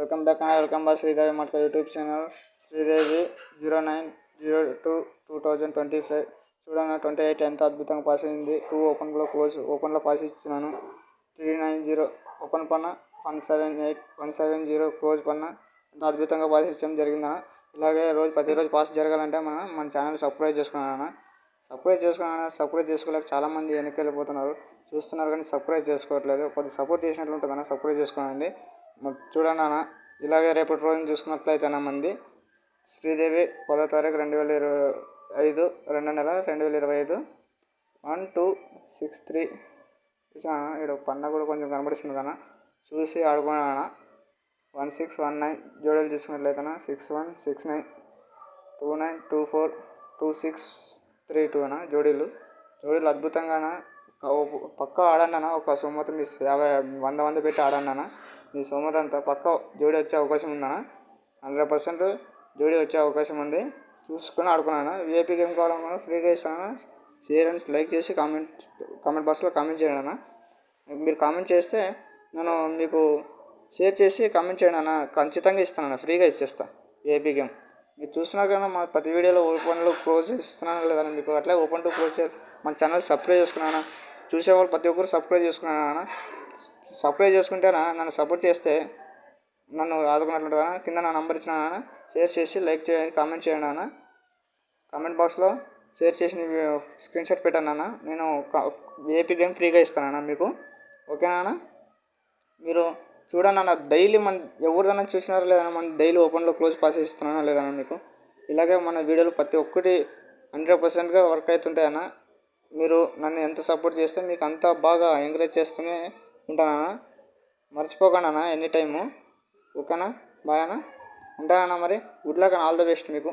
Welcome back అన్న. Welcome back Sridevi Matla YouTube channel. Sridevi 09/02/2025. చూడండి 28 ఎంత అద్భుతంగా పాస్ అయింది. 2 ఓపెన్లో క్లోజ్, ఓపెన్లో పాస్ ఇచ్చినాను. 390 ఓపెన్ పన్న, 170 క్లోజ్ పన్న ఎంత అద్భుతంగా పాస్ ఇచ్చడం జరిగిందన్న. ఇలాగే ప్రతిరోజు పాస్ జరగాలంటే మన ఛానల్ సబ్స్క్రైబ్ చేసుకున్నాను. సబ్స్క్రైబ్ చేసుకోలేక చాలామంది వెనక్కి వెళ్ళిపోతున్నారు, చూస్తున్నారు కానీ సబ్స్క్రైబ్ చేసుకోవట్లేదు. కొద్దిగా సపోర్ట్ చేసినట్లు ఉంటుందన్న, సబ్స్క్రైబ్ చేసుకోండి. చూడండి అన్న, ఇలాగే రేపటి రోజున చూసుకున్నట్లయితే మంది శ్రీదేవి 10వ తారీఖు 2025 2వ నెల 2025 1263 చూసాను. ఇక్కడ పన్న కూడా కొంచెం కనబడిస్తుంది కన్నా, చూసి ఆడుకున్నాను. 1619 జోడీలు చూసుకున్నట్లయితే 6169 2924 2632 అన్న జోడీలు అద్భుతంగా పక్కా ఆడండి అన్న. ఒక సొమ్మత మీ 100 పెట్టి ఆడండి అన్న. మీ సొమ్మత అంతా పక్క జోడీ వచ్చే అవకాశం ఉందన్న. 100% జోడీ వచ్చే అవకాశం ఉంది. చూసుకొని ఆడుకున్నాను. విఐపీ గేమ్ కావాలన్నా ఫ్రీగా ఇస్తాను. షేర్ అండ్ లైక్ చేసి కామెంట్ బాక్స్లో కామెంట్ చేయండి అన్న. మీరు కామెంట్ చేస్తే నేను మీకు షేర్ చేసి కామెంట్ చేయండి అన్న. ఖచ్చితంగా ఇస్తాను, ఫ్రీగా ఇచ్చేస్తా విఐపీ గేమ్. మీరు చూసినా కానీ మా ప్రతి వీడియోలో ఓపెన్లో క్లోజ్ ఇస్తున్నాను లేదన్నా మీకు. అట్లా ఓపెన్ టు క్లోజ్ మన ఛానల్ సబ్స్క్రైబ్ చేసుకున్నాను. చూసేవాళ్ళు ప్రతి ఒక్కరు సబ్స్క్రైబ్ చేసుకున్నాను అన్న. సబ్స్క్రైబ్ చేసుకుంటేనా నన్ను సపోర్ట్ చేస్తే నన్ను ఆదుకున్నట్లుంటుంది అన్న. కింద నా నెంబర్ ఇచ్చిన అన్న, షేర్ చేసి లైక్ చేయండి, కామెంట్ చేయండి అన్న. కామెంట్ బాక్స్లో షేర్ చేసి స్క్రీన్ షాట్ పెట్టాను అన్న. నేను విఐపీ గేమ్ ఫ్రీగా ఇస్తానన్న మీకు. ఓకేనా అన్న? మీరు చూడండి అన్న, డైలీ మన ఎవరిదైనా చూసినారా లేదన్నా, మన డైలీ ఓపెన్లో క్లోజ్ పాస్ ఇస్తున్నానా లేదన్నా మీకు. ఇలాగే మన వీడియోలు ప్రతి ఒక్కటి 100%గా వర్క్ అవుతుంటాయన్న. మీరు నన్ను ఎంత సపోర్ట్ చేస్తే మీకు అంత బాగా ఎంకరేజ్ చేస్తూనే ఉంటానన్న. మర్చిపోకండి అన్న ఎనీ టైము. ఓకేనా? బాయ్ అన్న, ఉంటానన్నా. మరి good luck and all the best మీకు.